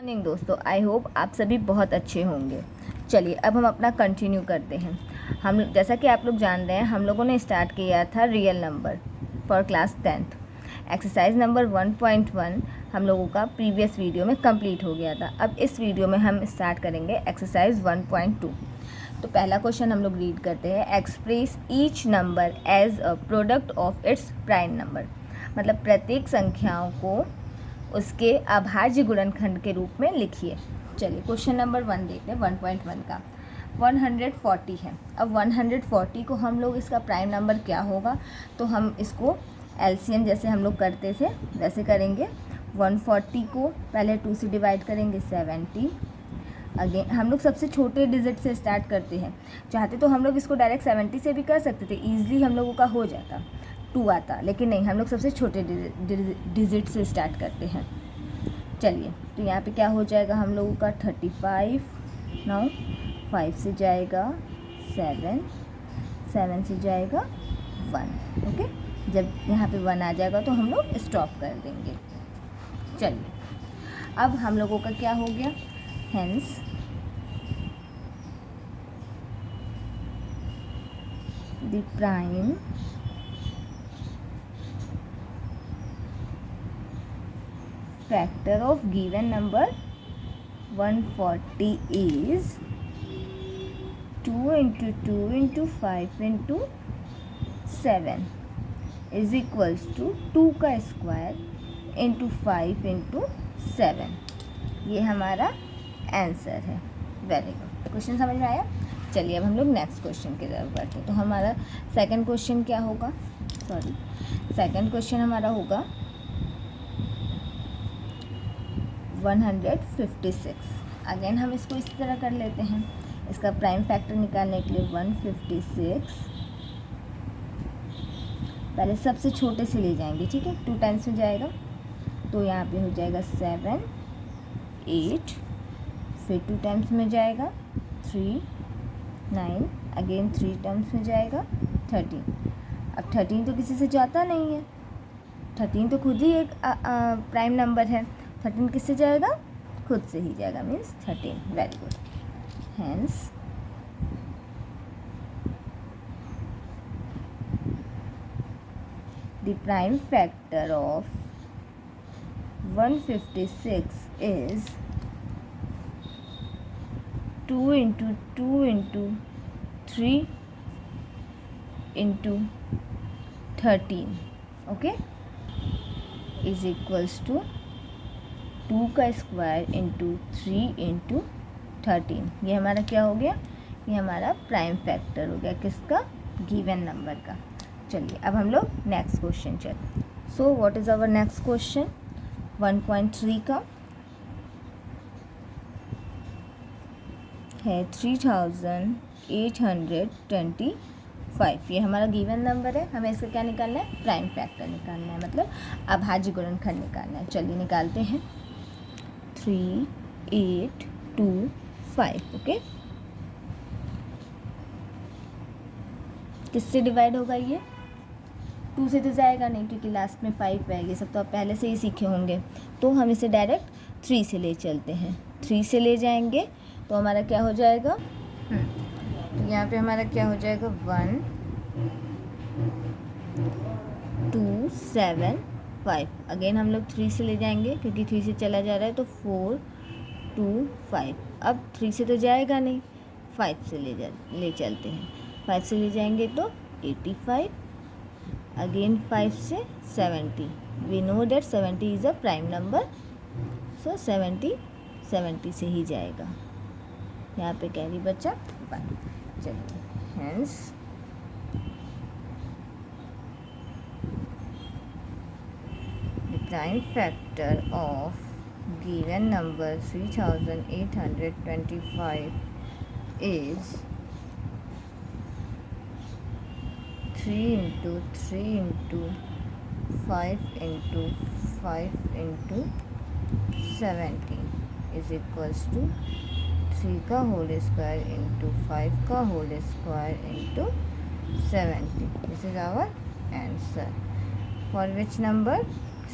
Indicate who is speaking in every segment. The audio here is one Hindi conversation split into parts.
Speaker 1: मॉर्निंग दोस्तों, आई होप आप सभी बहुत अच्छे होंगे। चलिए अब हम अपना कंटिन्यू करते हैं। हम जैसा कि आप लोग जान रहे हैं, हम लोगों ने स्टार्ट किया था real number for class 10th। Exercise number 1.1 हम लोगों का प्रीवियस वीडियो में कंप्लीट हो गया था। अब इस वीडियो में हम स्टार्ट करेंगे एक्सरसाइज 1.2। तो पहला क्वेश्चन हम लोग रीड करते हैं। Express each number as a product of its prime number. मतलब प्रत्येक संख्याओं को उसके अभाज्य गुणनखंड के रूप में लिखिए। चलिए क्वेश्चन नंबर 1 देखते हैं 1.1 का। 140 है। अब 140 को हम लोग, इसका प्राइम नंबर क्या होगा, तो हम इसको एलसीएम जैसे हम लोग करते थे वैसे करेंगे। 140 को पहले 2 से डिवाइड करेंगे 70। अगेन हम लोग सबसे छोटे डिजिट से स्टार्ट करते हैं। चाहते तो हम लोग इसको डायरेक्ट 70 से भी कर सकते थे, ईजिली हम लोगों का हो जाता, 2 आता, लेकिन नहीं, हम लोग सबसे छोटे डिजिट से स्टार्ट करते हैं। चलिए तो यहाँ पे क्या हो जाएगा हम लोगों का 35। नाउ 5 से जाएगा 7, 7 से जाएगा 1। ओके, जब यहाँ पे 1 आ जाएगा तो हम लोग स्टॉप कर देंगे। चलिए अब हम लोगों का क्या हो गया, hence the prime factor of given number 140 is 2 into 2 into 5 into 7 is equals to 2 का स्क्वायर इंटू 5 इंटू 7। ये हमारा आंसर है। वेरी गुड, क्वेश्चन समझ में आया। चलिए अब हम लोग नेक्स्ट क्वेश्चन की तरफ बढ़ते हैं। तो हमारा सेकंड क्वेश्चन क्या होगा, सेकंड क्वेश्चन हमारा होगा 156। अगेन हम इसको इस तरह कर लेते हैं। इसका प्राइम फैक्टर निकालने के लिए 156 पहले सबसे छोटे से ले जाएंगे, ठीक है। 2 टाइम्स में जाएगा तो यहाँ पे हो जाएगा 7, 8, फिर 2 टाइम्स में जाएगा 3, 9, अगेन 3 टाइम्स में जाएगा 13। अब 13 तो किसी से जाता नहीं है, 13 तो खुद ही एक प्राइम नंबर है। 13 किससे जाएगा, खुद से ही जाएगा, means 13। Very good, hence the prime factor of 156 is 2 into 2 into 3 into 13, okay, is equals to 2 का स्क्वायर इंटू 3 इंटू 13। ये हमारा क्या हो गया, ये हमारा प्राइम फैक्टर हो गया, किसका, गिवन नंबर का। चलिए अब हम लोग नेक्स्ट क्वेश्चन चलते। So what is our next question 1.3 का है 3825। ये हमारा गिवन नंबर है, हमें इसका क्या निकालना है, प्राइम फैक्टर निकालना है, मतलब अभाज्य गुणनखंड निकालना है। चलिए निकालते हैं। 3825, ओके। किससे डिवाइड होगा ये, 2 से तो जाएगा नहीं क्योंकि लास्ट में 5 आएगी, सब तो आप पहले से ही सीखे होंगे। तो हम इसे डायरेक्ट 3 से ले चलते हैं। 3 से ले जाएंगे तो हमारा क्या हो जाएगा, तो यहाँ पे हमारा क्या हो जाएगा 1 2 7 5। अगेन हम लोग 3 से ले जाएंगे क्योंकि 3 से चला जा रहा है, तो 4 2 5। अब 3 से तो जाएगा नहीं, 5 से ले चलते हैं। 5 से ले जाएंगे तो 85, अगेन 5 से 70। We know that 70 is a prime number, so 70 से ही जाएगा। यहाँ पे कैरी बचा 1। चलिए, hence the prime factor of given number 3825 is 3 into 3 into 5 into 5 into 70 is equals to 3 का होल स्क्वायर इंटू 5 का whole square into 70। This is our answer for which number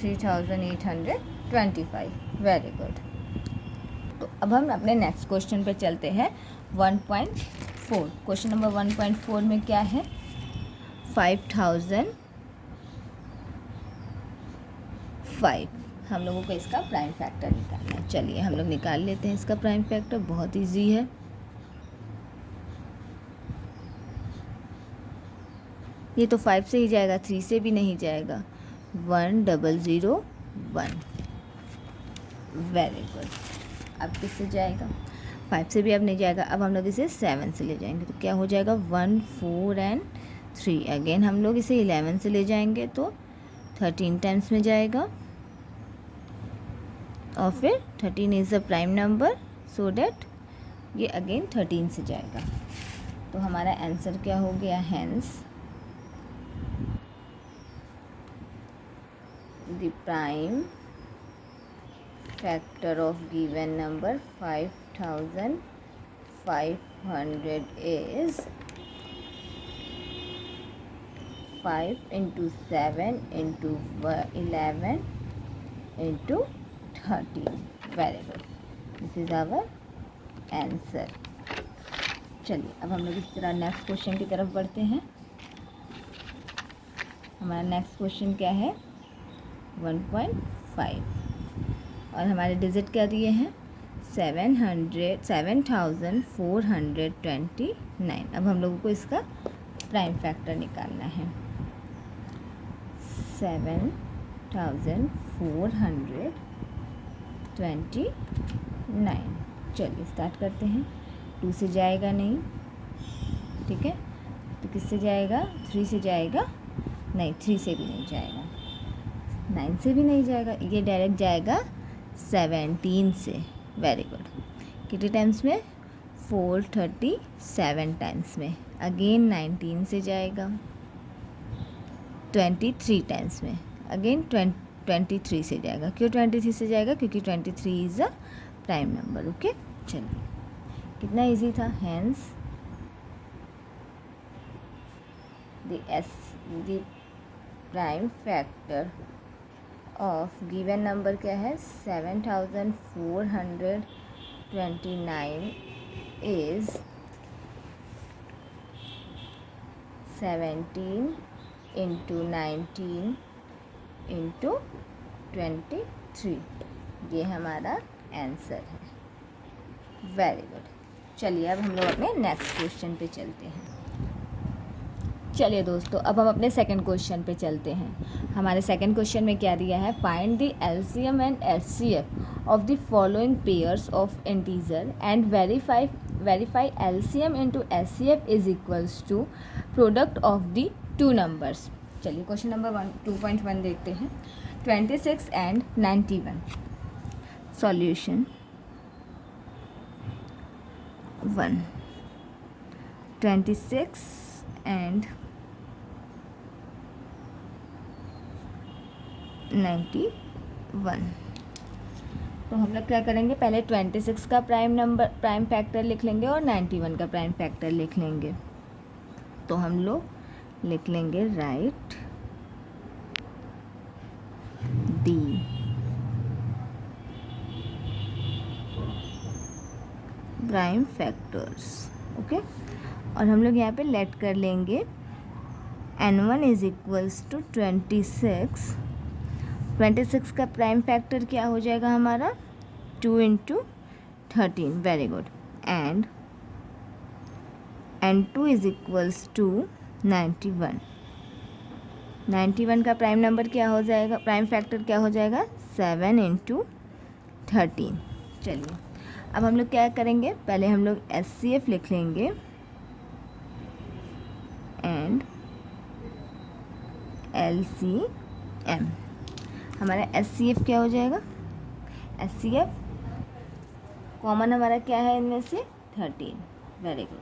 Speaker 1: 3825। Very good. अब हम अपने नेक्स्ट क्वेश्चन पे चलते हैं 1.4। क्वेश्चन नंबर 1.4 में क्या है, 5005 हम लोगों को इसका प्राइम फैक्टर निकालना है। चलिए हम लोग निकाल लेते हैं इसका प्राइम फैक्टर, बहुत इजी है। ये तो 5 से ही जाएगा, 3 से भी नहीं जाएगा। 1001, वेरी गुड। अब किससे जाएगा, 5 से भी अब नहीं जाएगा। अब हम लोग इसे 7 से ले जाएंगे तो क्या हो जाएगा, 1 4 एंड 3। अगेन हम लोग इसे 11 से ले जाएंगे तो 13 टाइम्स में जाएगा, और फिर 13 is the prime number, so that ये अगेन 13 से जाएगा। तो हमारा आंसर क्या हो गया, hence the prime factor of given number 5500 is 5 into 7 into 11 into 13। Very good, this is our answer. चलिए अब हम लोग इस तरह नेक्स्ट क्वेश्चन की तरफ बढ़ते हैं। हमारा नेक्स्ट क्वेश्चन क्या है, 1.5 और हमारे डिजिट क्या दिए हैं, 7429। अब हम लोगों को इसका प्राइम फैक्टर निकालना है, 7429। चलिए स्टार्ट करते हैं। 2 से जाएगा नहीं, ठीक है, तो किससे जाएगा, 3 से जाएगा, नहीं 3 से भी नहीं जाएगा, 9 से भी नहीं जाएगा, ये डायरेक्ट जाएगा 17 से। वेरी गुड, कितने टाइम्स में, 437 टाइम्स में। अगेन 19 से जाएगा, 23 टाइम्स में। अगेन 23 से जाएगा। क्यों 23 से जाएगा, क्योंकि 23 is a prime number. Okay, चलिए कितना इजी था। Hence the prime factor of given number क्या है, 7429 इज़ 17 into 19 into 23। ये हमारा आंसर है। Very good. चलिए अब हम लोग अपने नेक्स्ट क्वेश्चन पे चलते हैं। चलिए दोस्तों, अब हम अपने सेकंड क्वेश्चन पे चलते हैं। हमारे सेकंड क्वेश्चन में क्या दिया है, find the LCM and HCF of the following pairs of integer and verify LCM into HCF is equals to product of the two numbers. चलिए क्वेश्चन नंबर 2.1 देखते हैं। 26 एंड 91। Solution 1, 26 and 91। तो हम लोग क्या करेंगे, पहले 26 का प्राइम फैक्टर लिख लेंगे और 91 का प्राइम फैक्टर लिख लेंगे। तो हम लोग लिख लेंगे right the prime factors. Okay, और हम लोग यहाँ पे लेट कर लेंगे n1 इज इक्वल्स टू 26। 26 का प्राइम फैक्टर क्या हो जाएगा हमारा, 2 into 13। Very good. And n2 is equals to 91। 91 का प्राइम नंबर क्या हो जाएगा, प्राइम फैक्टर क्या हो जाएगा, 7 इंटू 13। चलिए अब हम लोग क्या करेंगे, पहले हम लोग एचसीएफ लिख लेंगे एंड एलसीएम। हमारा एचसीएफ क्या हो जाएगा, एचसीएफ कॉमन हमारा क्या है इनमें से, 13। Very good.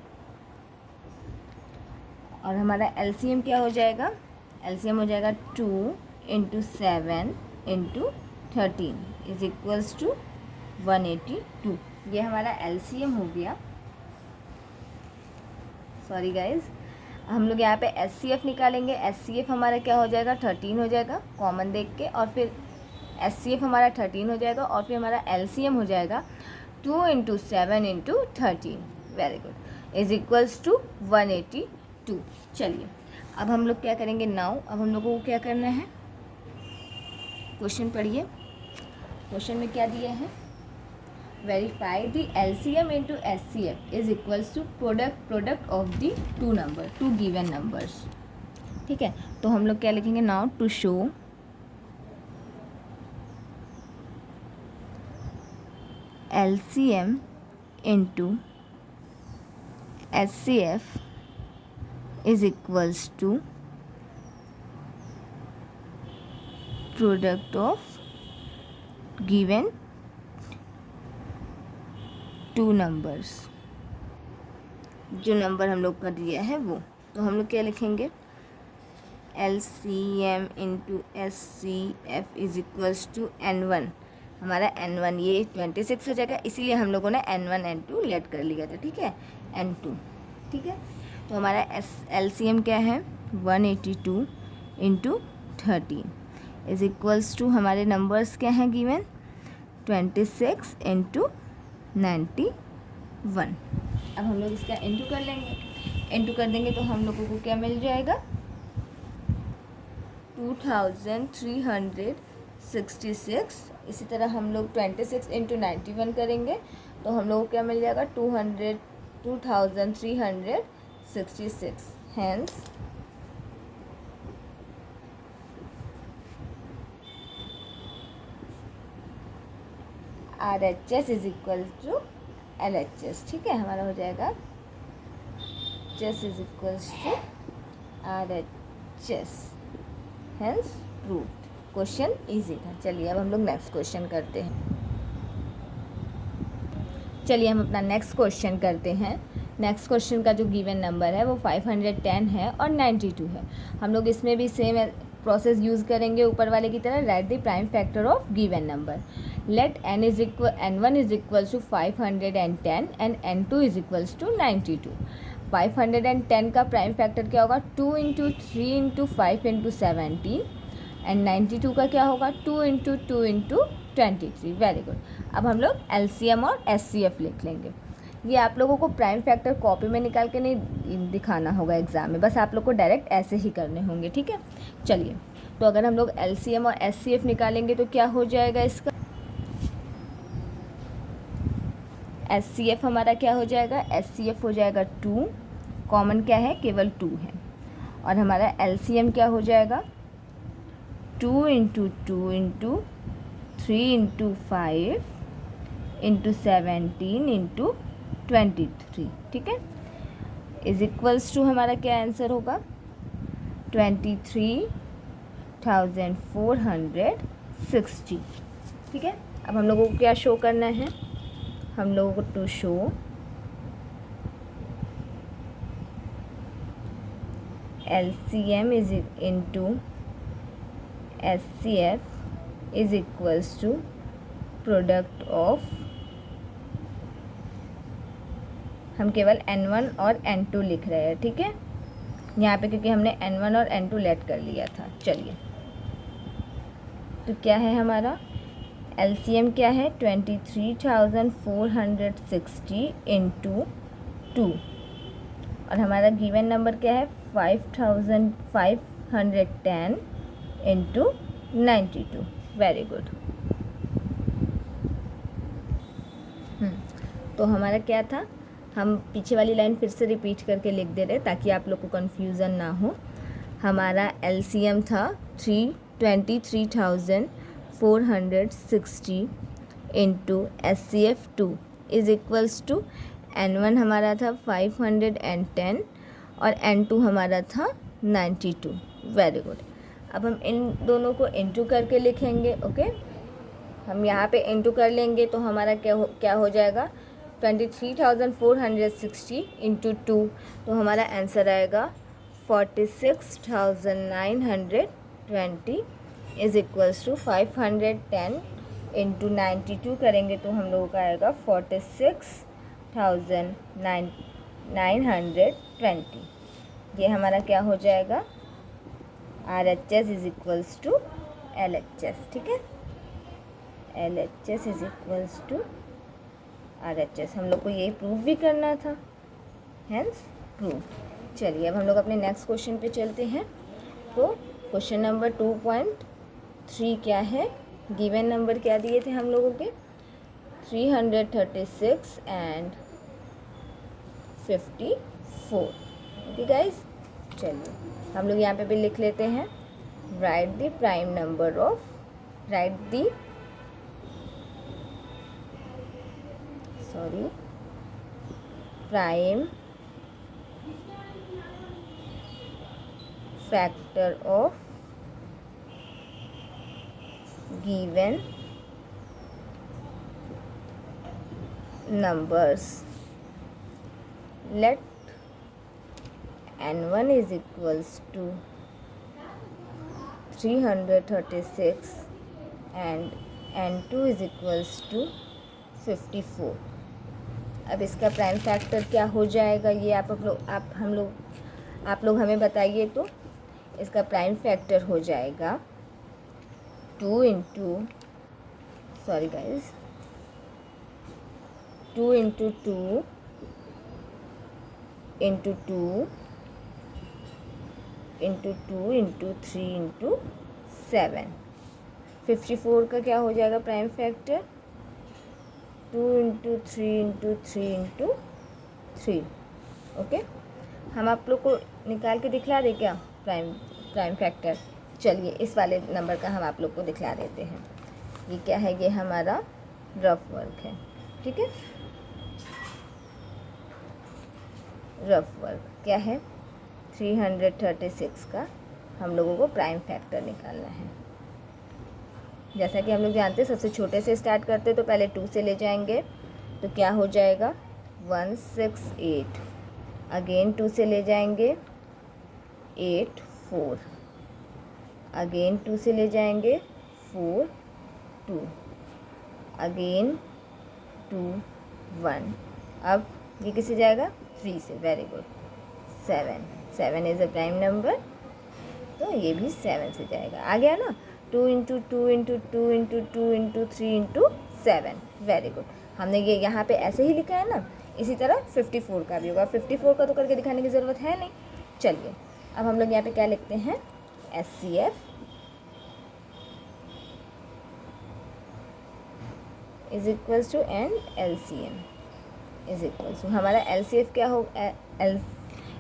Speaker 1: और हमारा एलसीएम क्या हो जाएगा, एलसीएम हो जाएगा 2 into 7 into 13 is equals to 182। ये हमारा एलसीएम हो गया। सॉरी गाइज, हम लोग यहाँ पे एचसीएफ निकालेंगे। एचसीएफ हमारा क्या हो जाएगा, 13 हो जाएगा कॉमन देख के, और फिर एचसीएफ हमारा 13 हो जाएगा, और फिर हमारा एलसीएम हो जाएगा 2 into 7 into 13, very good, is equals to 182। चलिए अब हम लोग क्या करेंगे नाउ, अब हम लोगों को क्या करना है, क्वेश्चन पढ़िए। क्वेश्चन में क्या दिया है, verify the LCM into SCF is equals to product of the two given numbers. ठीक है, तो हम लोग क्या लिखेंगे now, to show LCM into SCF is equals to product of given two numbers, जो नंबर हम लोग का दिया है वो। तो हम लोग क्या लिखेंगे, LCM into SCF is equals to N1, हमारा N1 ये 26 हो जाएगा, इसीलिए हम लोगों ने N1 N2 लेट कर लिया था। ठीक है, N2, ठीक है। तो हमारा LCM क्या है, 182 इंटू 13 इज इक्वल्स टू, हमारे नंबर्स क्या हैं गिवन, 26 इंटू 91। अब हम लोग इसका इंटू कर लेंगे, इंटू कर देंगे तो हम लोगों को क्या मिल जाएगा, 2366। इसी तरह हम लोग 26 इंटू 91 करेंगे तो हम लोग को क्या मिल जाएगा, 2366। Hence RHS is equal to LHS। ठीक है, हमारा हो जाएगा HS is equal to RHS, hence proved. Question easy था। चलिए अब हम लोग नेक्स्ट क्वेश्चन करते हैं। चलिए हम अपना नेक्स्ट क्वेश्चन करते हैं। नेक्स्ट क्वेश्चन का जो गिवन नंबर है वो 510 है और 92 है। हम लोग इसमें भी सेम प्रोसेस यूज़ करेंगे ऊपर वाले की तरह, write the prime factor of given number. Let N1 is equals to 510 and N2 is equals to 92। 510 का प्राइम फैक्टर क्या होगा, 2 इंटू 3 इंटू 5 इंटू 17 एंड 92 का क्या होगा, 2 इंटू 2 इंटू 23। Very good. अब हम लोग LCM और SCF लिख लेंगे। ये आप लोगों को प्राइम फैक्टर कॉपी में निकाल के नहीं दिखाना होगा एग्ज़ाम में, बस आप लोग को डायरेक्ट ऐसे ही करने होंगे। ठीक है, चलिए तो अगर हम लोग LCM और SCF निकालेंगे तो क्या हो जाएगा इसका, SCF हमारा क्या हो जाएगा, SCF हो जाएगा 2, कॉमन क्या है, केवल 2 है। और हमारा LCM क्या हो जाएगा, 2 into 2 into 3 into 5 into 17 into 23। ठीक है, इज इक्वल्स टू हमारा क्या आंसर होगा, 23,460। ठीक है, अब हम लोगों को क्या शो करना है, हम लोगों को to show LCM is into SCF is equals to product of, हम केवल N1 और N2 लिख रहे हैं। ठीक है, यहाँ पे क्योंकि हमने N1 और N2 लेट कर लिया था। चलिए तो क्या है हमारा LCM क्या है, 23,460 इंटू 2 और हमारा गिवन नंबर क्या है, 5,510 इंटू 92। Very good. तो हमारा क्या था, हम पीछे वाली लाइन फिर से रिपीट करके लिख दे रहे ताकि आप लोग को कन्फ्यूज़न ना हो। हमारा LCM था 23,460 into SCF 2 is equals to N1 हमारा था 510 और N2 हमारा था 92। Very good. अब हम इन दोनों को इंटू करके लिखेंगे। ओके, हम यहाँ पे इंटू कर लेंगे तो हमारा क्या हो जाएगा, 23,460 इंटू 2, तो हमारा आंसर आएगा 46,920 इज़ इक्वल्स टू 510 इंटू 92 करेंगे तो हम लोगों का आएगा 46,920। ये हमारा क्या हो जाएगा, RHS is equals to LHS। ठीक है, LHS is equals to RHS। हम लोग को यही प्रूव भी करना था, हेंस प्रूव। चलिए अब हम लोग अपने नेक्स्ट क्वेश्चन पे चलते हैं। तो क्वेश्चन नंबर 2.3 क्या है, गिवन नंबर क्या दिए थे हम लोगों के, 336 एंड 54। ओके गाइज, चलिए हम लोग यहाँ पे भी लिख लेते हैं, right the prime number of, right the prime factor of given numbers. Let n1 is equals to 336 and n2 is equals to 54। अब इसका प्राइम फैक्टर क्या हो जाएगा, ये आप लोग हमें बताइए। तो इसका प्राइम फैक्टर हो जाएगा 2 into 2 into 2 into 2 into 2 into 3 into 7। 54 का क्या हो जाएगा prime factor, 2 into 3 into 3 into 3। Okay, हम आप लोग को निकाल के दिखला दे क्या प्राइम फैक्टर। चलिए इस वाले नंबर का हम आप लोग को दिखला देते हैं। ये क्या है, ये हमारा रफ वर्क है, ठीक है। रफ वर्क क्या है, 336 का हम लोगों को प्राइम फैक्टर निकालना है। जैसा कि हम लोग जानते हैं सबसे छोटे से स्टार्ट करते तो पहले 2 से ले जाएंगे, तो क्या हो जाएगा 168। अगेन 2 से ले जाएंगे 84। अगेन 2 से ले जाएंगे 42। अगेन 2 1। अब ये किससे जाएगा 3 से, very good. 7 is a prime number, तो ये भी 7 से जाएगा। आ गया ना, 2 into 2 into 2 into 2 into 3 into 7, very good. हमने ये यहाँ पे ऐसे ही लिखा है ना, इसी तरह 54 का भी होगा। 54 का तो करके दिखाने की ज़रूरत है नहीं। चलिए अब हम लोग यहाँ पे क्या लिखते हैं, SCF is equals to and LCM is equals to, हमारा LCF क्या हो,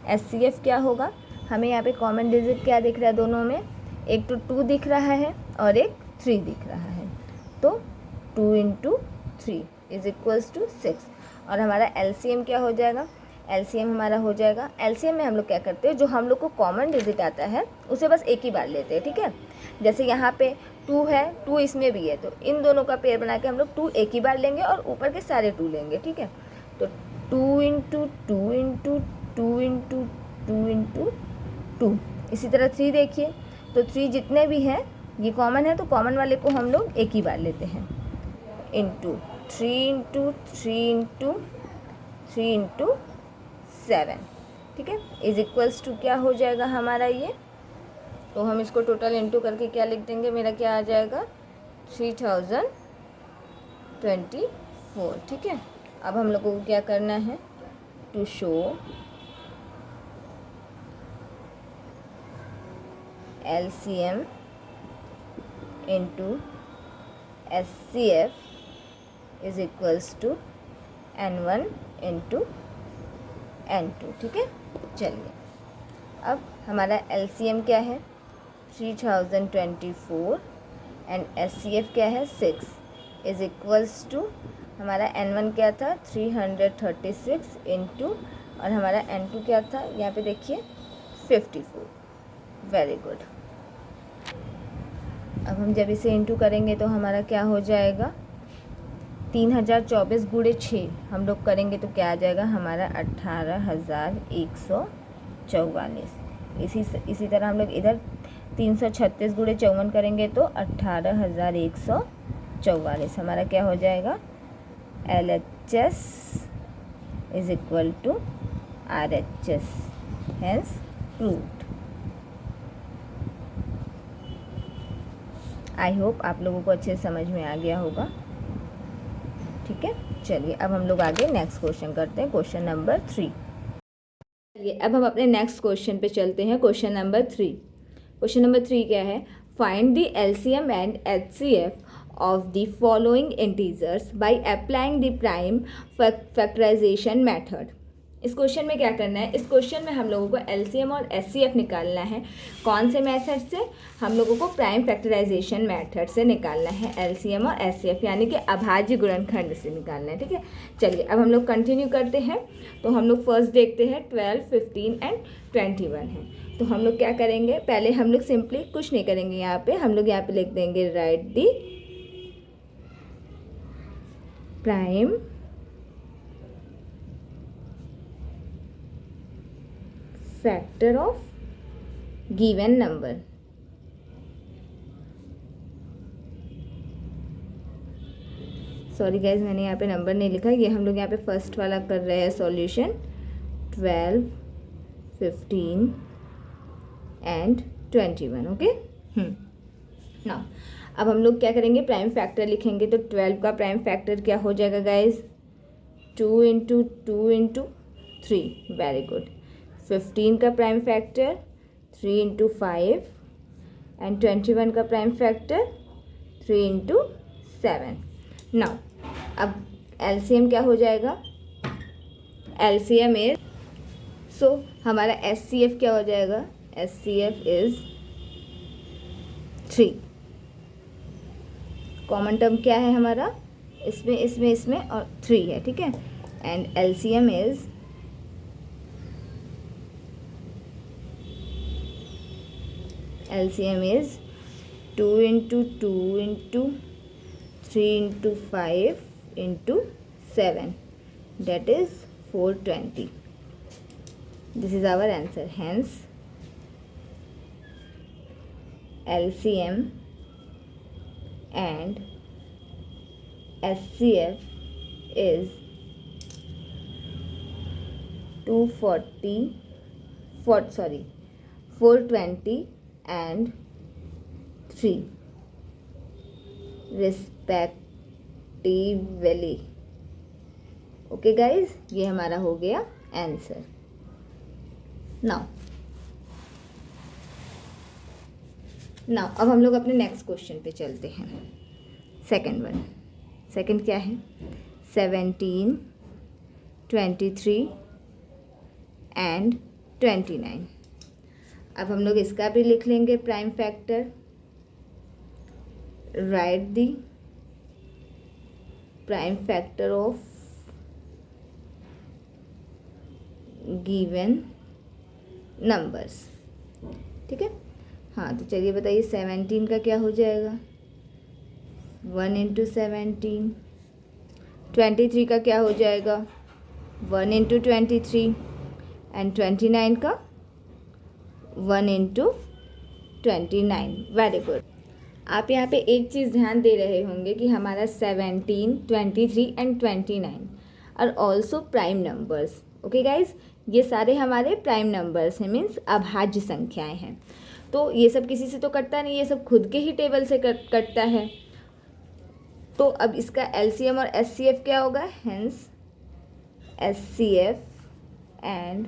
Speaker 1: SCF क्या होगा। हमें यहाँ पे कॉमन डिजिट क्या दिख रहा है दोनों में, एक तो 2 दिख रहा है और एक 3 दिख रहा है। तो 2 इंटू 3 इज इक्वल्स टू 6। और हमारा LCM क्या हो जाएगा, LCM हमारा हो जाएगा, LCM में हम लोग क्या करते हैं, जो हम लोग को कॉमन डिजिट आता है उसे बस एक ही बार लेते हैं, ठीक है। जैसे यहाँ पे 2 है, 2 इसमें भी है, तो इन दोनों का पेयर बना के हम लोग 2 एक ही बार लेंगे और ऊपर के सारे 2 लेंगे, ठीक है। तो 2 इंटू 2 इंटू 2 इंटू 2 इंटू 2। इसी तरह 3 देखिए, तो 3 जितने भी हैं ये कॉमन है, तो कॉमन वाले को हम लोग एक ही बार लेते हैं, इंटू 3 इंटू 3 इंटू 3 इंटू 7, ठीक है, इज इक्वल्स टू क्या हो जाएगा हमारा ये। तो हम इसको टोटल इंटू करके क्या लिख देंगे, मेरा क्या आ जाएगा 3024, ठीक है। अब हम लोगों को क्या करना है, to show LCM into SCF is equals to N1 into N2, ठीक है। चलिए अब हमारा LCM क्या है 3024 एंड SCF क्या है 6 इज इक्वल्स टू, हमारा N1 क्या था 336 इंटू, और हमारा N2 क्या था यहाँ पे देखिए 54, वेरी गुड। अब हम जब इसे इंटू करेंगे तो हमारा क्या हो जाएगा, 3024 गुणे 6 हम लोग करेंगे तो क्या आ जाएगा हमारा 18144। इसी तरह हम लोग इधर 336 गुणे 54 करेंगे तो 18144। हमारा क्या हो जाएगा, LHS is equal to RHS, hence proved. I hope आप लोगों को अच्छे से समझ में आ गया होगा। ठीक है, चलिए अब हम लोग आगे नेक्स्ट क्वेश्चन करते हैं, क्वेश्चन नंबर 3। चलिए अब हम अपने नेक्स्ट क्वेश्चन पे चलते हैं, क्वेश्चन नंबर 3। क्वेश्चन नंबर 3 क्या है? Find the LCM and HCF of the following integers by applying the prime factorization method। इस क्वेश्चन में क्या करना है? इस क्वेश्चन में हम लोगों को एलसीएम और एचसीएफ निकालना है। कौन से मेथड से? हम लोगों को प्राइम फैक्टराइजेशन मेथड से निकालना है एलसीएम और एचसीएफ, यानी कि अभाज्य गुणनखंड से निकालना है। ठीक है, चलिए अब हम लोग कंटिन्यू करते हैं। तो हम लोग फर्स्ट देखते हैं 12, 15 एंड 21 है। तो हम लोग क्या करेंगे? पहले हम लोग सिंपली कुछ नहीं करेंगे, यहाँ पे हम लोग यहाँ पे लिख देंगे right the prime factor of given number. Sorry guys, मैंने यहाँ पे नंबर नहीं लिखा, ये हम लोग यहाँ पे फर्स्ट वाला कर रहे हैं सॉल्यूशन। 12, 15 एंड 21। ओके, ना अब हम लोग क्या करेंगे? प्राइम फैक्टर लिखेंगे। तो 12 का प्राइम फैक्टर क्या हो जाएगा guys? 2 into 2 into 3। Very good. 15 का प्राइम फैक्टर 3 इंटू 5 एंड 21 का प्राइम फैक्टर 3 इंटू 7। नाउ अब एलसीएम क्या हो जाएगा? एलसीएम इज, सो हमारा एचसीएफ क्या हो जाएगा? HCF is 3। कॉमन टर्म क्या है हमारा? इसमें और 3 है। ठीक है, and LCM is 2 into 2 into 3 into 5 into 7, that is 420. This is our answer. Hence LCM and SCF is 420 and 3 respectively। Okay guys, ये हमारा हो गया आंसर। नाउ अब हम लोग अपने नेक्स्ट क्वेश्चन पे चलते हैं, सेकंड वन। सेकंड क्या है? 17, 23 एंड 29। अब हम लोग इसका भी लिख लेंगे prime factor. Right the prime factor of given numbers. ठीक है, हाँ तो चलिए बताइए 17 का क्या हो जाएगा? 1 इंटू 17। 23 का क्या हो जाएगा? 1 इंटू 23 एंड 29 का 1 इंटू 29। Very good. आप यहाँ पे एक चीज़ ध्यान दे रहे होंगे कि हमारा 17, 23 and 29 are also prime numbers. Okay guys, ये सारे हमारे प्राइम नंबर्स हैं, मीन्स अभाज्य संख्याएं हैं। तो ये सब किसी से तो कटता नहीं, ये सब खुद के ही टेबल से कटता है। तो अब इसका एलसीएम और एचसीएफ क्या होगा? हेंस एचसीएफ एंड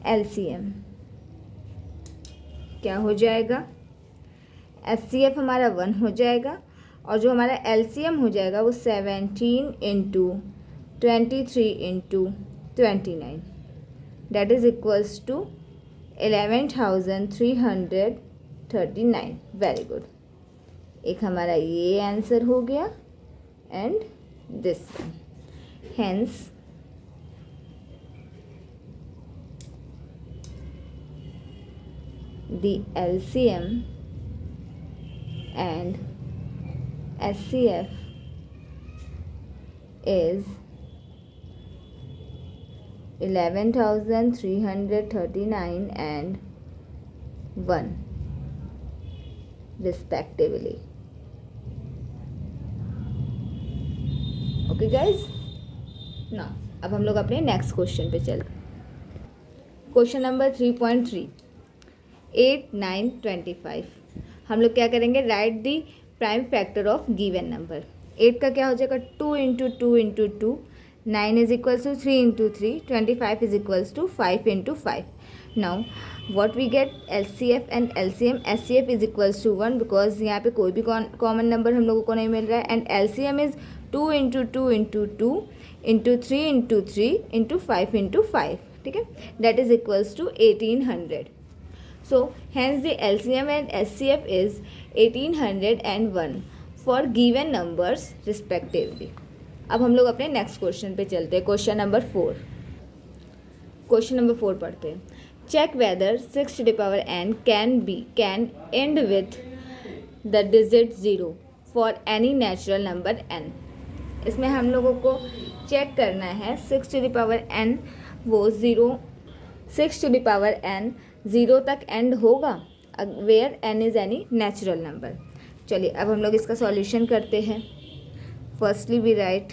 Speaker 1: एलसीएम क्या हो जाएगा? एचसीएफ हमारा 1 हो जाएगा और जो हमारा एलसीएम हो जाएगा वो 17 into 23 into 29, that is equals to 11,339। Very good. एक हमारा ये आंसर हो गया and this one. Hence the LCM and SCF is 11,339 and 1 respectively. Okay guys, now अब हम लोग अपने नेक्स्ट क्वेश्चन पे चलते हैं। Question number 3.3, 8, 9, 25। हम लोग क्या करेंगे? Write the prime factor of given number. 8 का क्या हो जाएगा 2 into 2 into 2, 9 is equals to 3 into 3, 25 is equals to 5 into 5. Now what we get LCF and LCM. SCF is equals to 1 because यहाँ पे कोई भी कॉमन नंबर हम लोगों को नहीं मिल रहा है. And LCM is 2 into 2 into 2 into 3 into 3 into 5 into 5. ठीक है, that is equals to 1800. So hence the LCM and SCF is 1801 for given numbers respectively. अब हम लोग अपने नेक्स्ट क्वेश्चन पे चलते हैं. क्वेश्चन नंबर 4 पढ़ते हैं. Check whether 6 to the power n can end with the digit 0 for any natural number n. इसमें हम लोगों को चेक करना है 6 to the power n वो 6 to the power n 0 तक एंड होगा where n is any natural number. चलिए अब हम लोग इसका सॉल्यूशन करते हैं. Firstly we write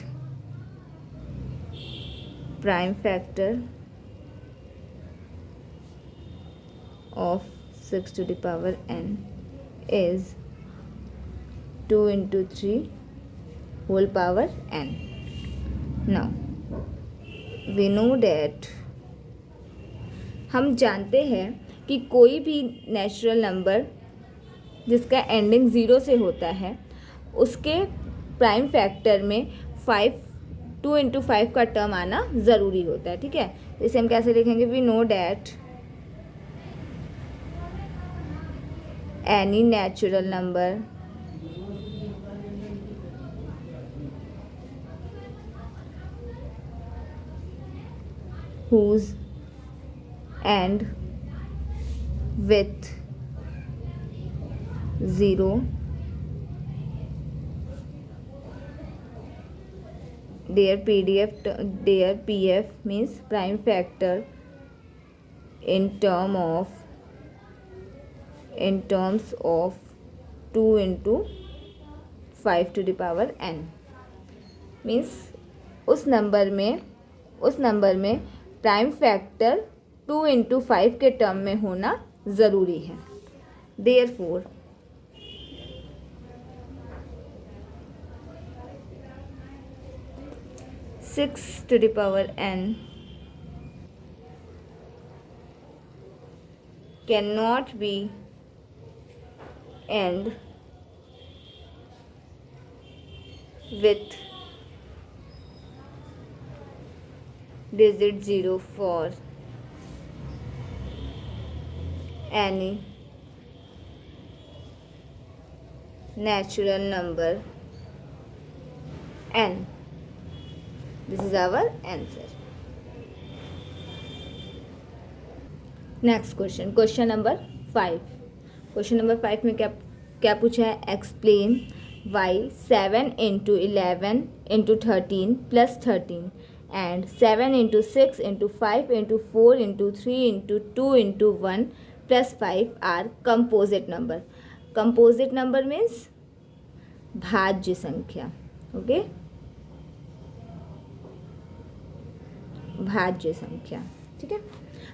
Speaker 1: prime factor of 6 to the power n is 2 into 3 whole power n. Now we know that हम जानते हैं कि कोई भी नेचुरल नंबर जिसका एंडिंग 0 से होता है उसके प्राइम फैक्टर में 2 इंटू 5 का टर्म आना ज़रूरी होता है. ठीक है, तो इसे हम कैसे लिखेंगे. We know that any natural number whose end with 0 their PF means prime factor in terms of 2 into 5 to the power n means उस नंबर में प्राइम फैक्टर 2 इंटू 5 के टर्म में होना ज़रूरी है. Therefore 6 to the power n cannot be end with digit 0 for any natural number n. This is our answer. Next question, question number 5. Question number 5 में क्या पूछा है. Explain why 7 into 11 into 13 plus 13 and 7 into 6 into 5 into 4 into 3 into 2 into 1 plus 5 are composite number. Composite number means भाज्य संख्या. ओके, भाज्य संख्या. ठीक है,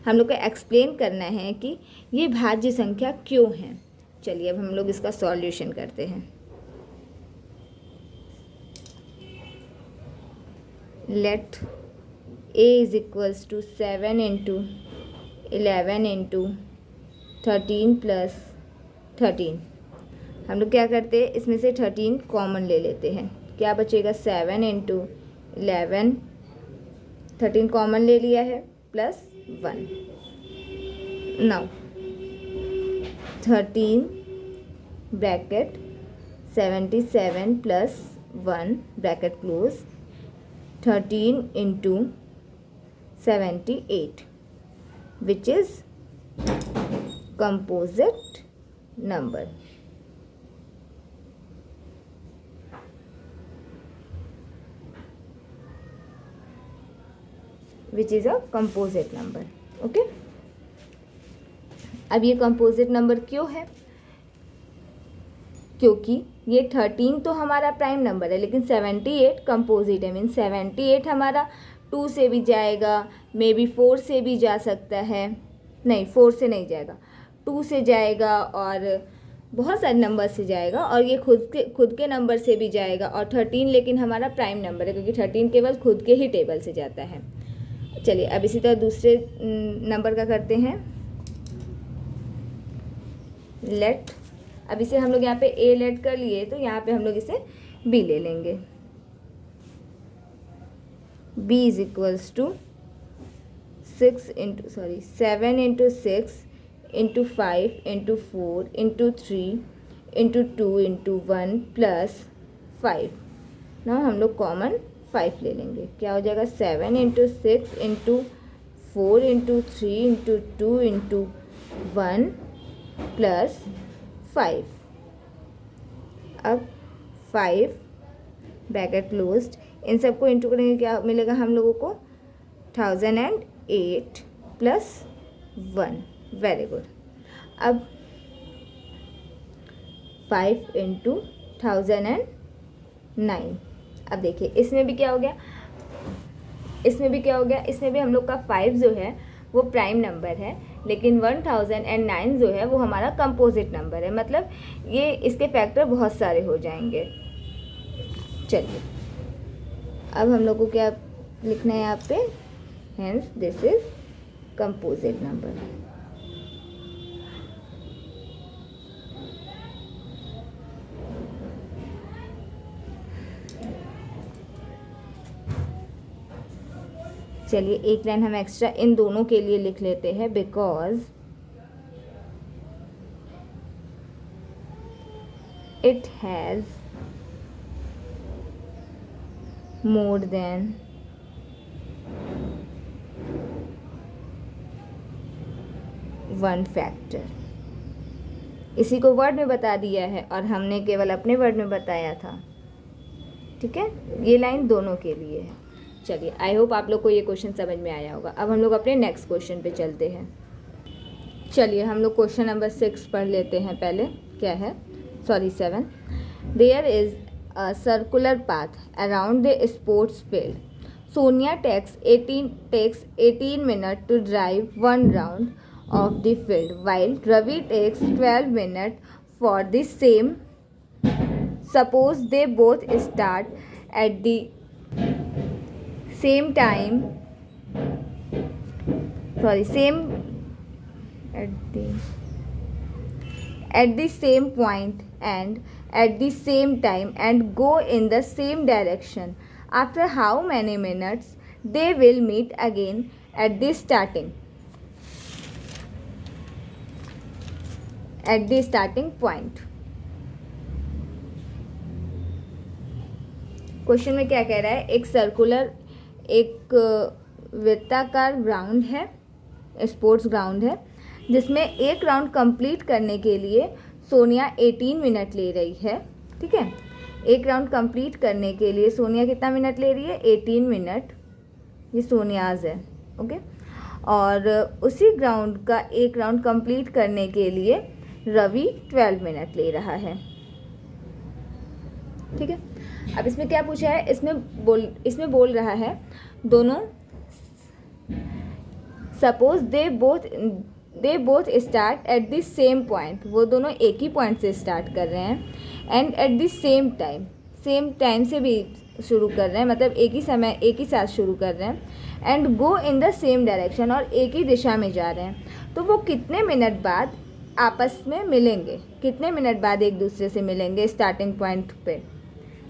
Speaker 1: हम लोग को एक्सप्लेन करना है कि ये भाज्य संख्या क्यों है. चलिए अब हम लोग इसका सॉल्यूशन करते हैं. Let a is equals to 7 into 11 into 13 plus 13. हम लोग क्या करते हैं, इसमें से 13 कॉमन ले लेते हैं. क्या बचेगा 7 into 11, 13 कॉमन ले लिया है plus 1. Now 13 bracket 77 plus 1 bracket close 13 into 78 which is composite number. Which is a composite number. Okay, अब ये composite number क्यों है, क्योंकि ये 13 तो हमारा प्राइम नंबर है लेकिन 78 कंपोजिट है. मीन्स 78 हमारा 2 से भी जाएगा, मे बी 4 से भी जा सकता है. नहीं, 4 से नहीं जाएगा, 2 से जाएगा और बहुत सारे नंबर से जाएगा और ये खुद के नंबर से भी जाएगा, और 13 लेकिन हमारा प्राइम नंबर है क्योंकि 13 केवल खुद के ही टेबल से जाता है। चलिए अब इसी तरह दूसरे नंबर का करते हैं, लेट। अब इसे हम लोग यहाँ पे ए लेट कर लिए, तो यहाँ पे हम लोग इसे बी ले लेंगे। B is equals to 7 into 6 into 5 into 4 into 3 into 2 into 1 plus 5। ना हम लोग कॉमन 5 ले लेंगे, क्या हो जाएगा 7 into 6 into 4 into 3 into 2 into 1 plus 5। अब 5 ब्रैकेट क्लोज्ड, इन सबको इंटू करेंगे, क्या मिलेगा हम लोगों को 1008 प्लस 1। Very good. अब 5 इंटू 1009। अब देखिए इसमें भी क्या हो गया, इसमें भी हम लोग का 5 जो है वो प्राइम नंबर है, लेकिन 1009 जो है वो हमारा कंपोजिट नंबर है, मतलब ये इसके फैक्टर बहुत सारे हो जाएंगे। चलिए अब हम लोग को क्या लिखना है यहाँ पे, hence this is composite number. चलिए एक लाइन हम एक्स्ट्रा इन दोनों के लिए लिख लेते हैं, because it has more than one factor. इसी को वर्ड में बता दिया है और हमने केवल अपने वर्ड में बताया था, ठीक है। ये लाइन दोनों के लिए है। चलिए आई होप आप लोग को ये क्वेश्चन समझ में आया होगा। अब हम लोग अपने नेक्स्ट क्वेश्चन पे चलते हैं। चलिए हम लोग क्वेश्चन नंबर 6 पढ़ लेते हैं पहले। क्या है, 7। There is a circular path around the sports field. Sonia takes 18 minute to drive 1 round of the field, while Ravi takes 12 minutes for the same. Suppose they both start at the same time. At the same point and at the same time and go in the same direction. After how many minutes they will meet again at the starting point. Question में क्या कह रहा है, एक वृत्ताकार ग्राउंड है, स्पोर्ट्स ग्राउंड है, जिसमें एक राउंड कंप्लीट करने के लिए सोनिया 18 मिनट ले रही है, ठीक है। एक राउंड कंप्लीट करने के लिए सोनिया कितना मिनट ले रही है, 18 मिनट, ये सोनियाज है, ओके। और उसी ग्राउंड का एक राउंड कंप्लीट करने के लिए रवि 12 मिनट ले रहा है, ठीक है। अब इसमें क्या पूछा है, इसमें बोल रहा है दोनों, suppose they both start at the same point, वो दोनों एक ही पॉइंट से स्टार्ट कर रहे हैं, and at the same time से भी शुरू कर रहे हैं, मतलब एक ही समय एक ही साथ शुरू कर रहे हैं, and go in the same direction, और एक ही दिशा में जा रहे हैं। तो वो कितने मिनट बाद आपस में मिलेंगे, कितने मिनट बाद एक दूसरे से मिलेंगे स्टार्टिंग पॉइंट पे,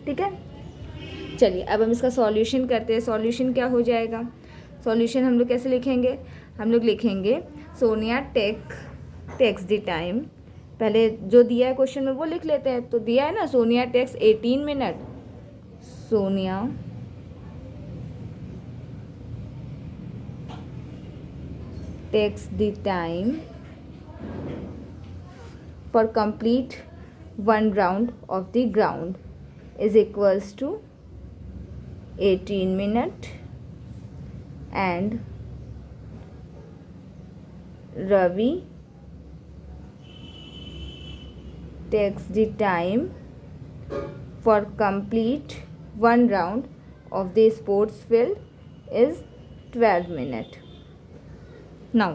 Speaker 1: ठीक है। चलिए अब हम इसका सॉल्यूशन करते हैं। सॉल्यूशन क्या हो जाएगा, सॉल्यूशन हम लोग कैसे लिखेंगे, हम लोग लिखेंगे सोनिया टेक्स द टाइम, पहले जो दिया है क्वेश्चन में वो लिख लेते हैं। तो दिया है ना, Sonia takes 18 minute, Sonia takes the time for complete 1 round of the ground is equals to 18 minutes, and Ravi takes the time for complete 1 round of the sports field is 12 minutes. Now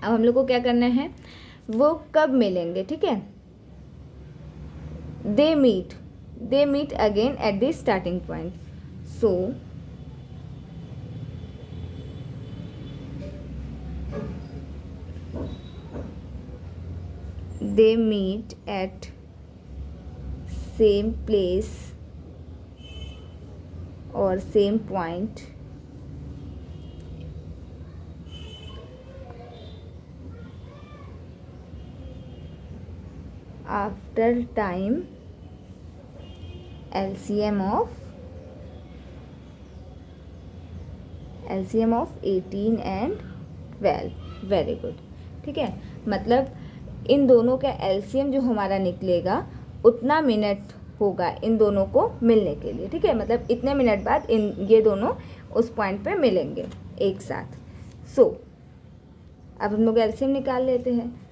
Speaker 1: अब हम लोग को क्या करना है, वो कब मिलेंगे, ठीक है। they meet again at the starting point. So they meet at same place or same point after time LCM of 18 and 12. Very good. ठीक है, मतलब इन दोनों का एलसीएम जो हमारा निकलेगा उतना मिनट होगा इन दोनों को मिलने के लिए. ठीक है, मतलब इतने मिनट बाद ये दोनों उस पॉइंट पे मिलेंगे एक साथ. सो अब हम लोग एलसीएम निकाल लेते हैं.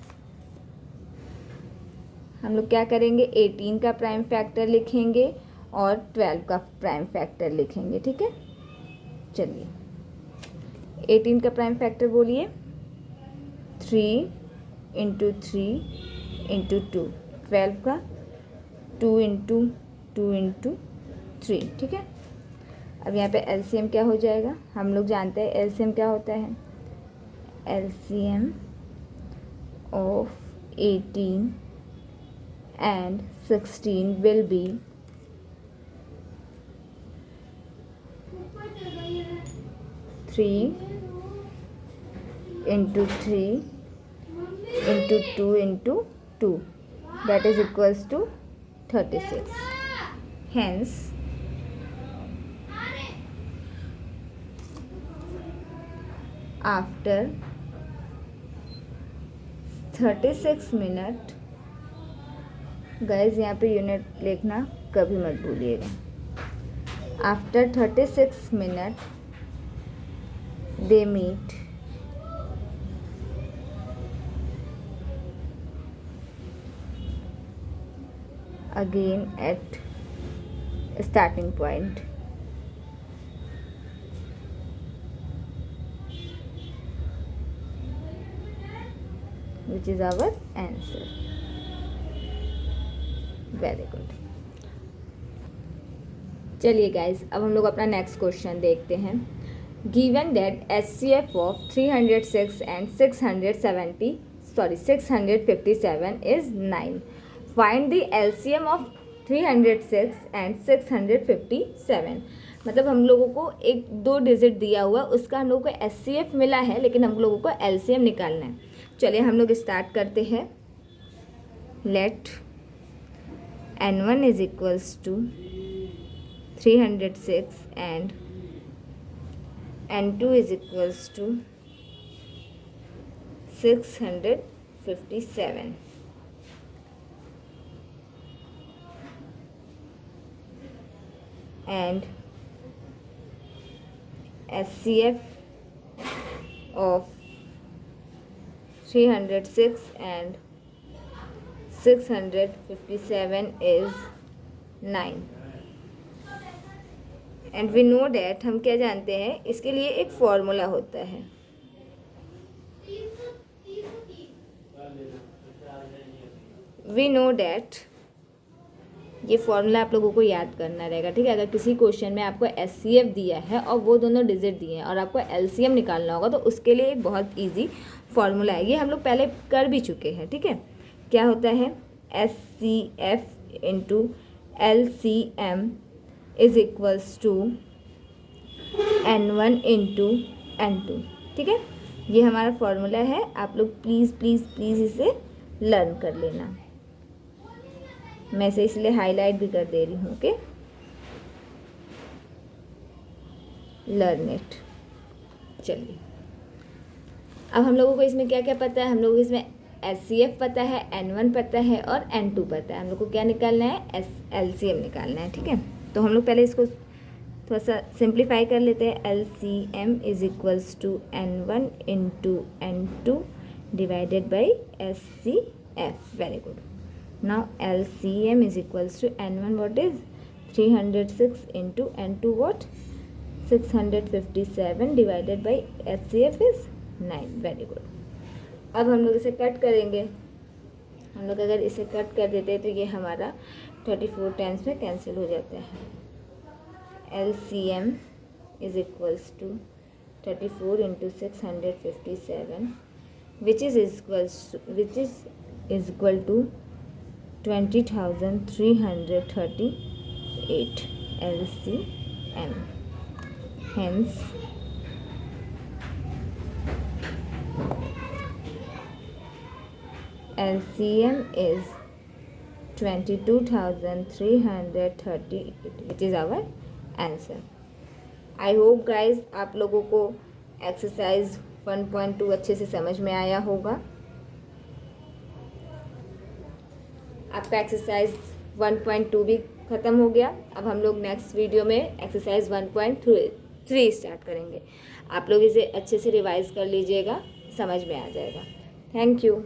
Speaker 1: हम लोग क्या करेंगे, 18 का प्राइम फैक्टर लिखेंगे और 12 का प्राइम फैक्टर लिखेंगे. ठीक है, चलिए 18 का प्राइम फैक्टर बोलिए. 3 × 3 × 2. 12 का 2 × 2 × 3. ठीक है, अब यहाँ पे एलसीएम क्या हो जाएगा, हम लोग जानते हैं एलसीएम क्या होता है. LCM of 18 and 16 will be 3 × 3 × 2 × 2, that is equals to 36. Hence after 36 minute, guys यहाँ पे यूनिट लिखना कभी मत भूलिएगा. After 36 minute they meet again at starting point. Which is our answer. Very good. चलिए गाइज, अब हम लोग अपना नेक्स्ट क्वेश्चन देखते हैं. Given that HCF of 306 and 657 is 9. Find the LCM of 306 and 657. मतलब हम लोगों को एक 2 डिजिट दिया हुआ, उसका हम लोगों को HCF मिला है, लेकिन हम लोगों को LCM निकालना है. चलिए हम लोग स्टार्ट करते हैं. Let N1 is equals to 306 and N2 is equals to 657. And HCF of 306 and 657 is 9. And we know that, हम क्या जानते हैं, इसके लिए एक फॉर्मूला होता है. वी नो डैट, ये फॉर्मूला आप लोगों को याद करना रहेगा. ठीक है, अगर किसी क्वेश्चन में आपको HCF दिया है और वो दोनों डिजिट दिए हैं और आपको LCM निकालना होगा, तो उसके लिए एक बहुत इजी फॉर्मूला है. ये हम लोग पहले कर भी चुके हैं. ठीक है, क्या होता है, HCF × LCM is equals to N1 × N2. ठीक है, ये हमारा फॉर्मूला है. आप लोग प्लीज़ प्लीज़ प्लीज़ इसे लर्न कर लेना. मैं इसे इसलिए हाईलाइट भी कर दे रही हूँ. Okay, learn it. चलिए, अब हम लोगों को इसमें क्या क्या पता है, हम लोगों को इसमें HCF पता है, N1 पता है और N2 पता है. हम लोग को क्या निकालना है, LCM निकालना है. ठीक है, तो हम लोग पहले इसको थोड़ा सा सिंप्लीफाई कर लेते हैं. LCM is equals to N1 × N2 divided by HCF. Very good. Now LCM is equals to N1 what is 306 × N2 what 657 divided by HCF is 9. Very good. अब हम लोग इसे कट करेंगे. हम लोग अगर इसे कट कर देते हैं तो ये हमारा 34 टाइम्स में कैंसिल हो जाते हैं। LCM is equals to 34 into 657 which is equal to 20,338 LCM। Hence LCM is 22,338 which is our answer। I hope guys आप लोगों को एक्सरसाइज 1.2 अच्छे से समझ में आया होगा। आपका एक्सरसाइज 1.2 भी ख़त्म हो गया। अब हम लोग नेक्स्ट वीडियो में एक्सरसाइज 1.3 स्टार्ट करेंगे। आप लोग इसे अच्छे से रिवाइज कर लीजिएगा, समझ में आ जाएगा। Thank you.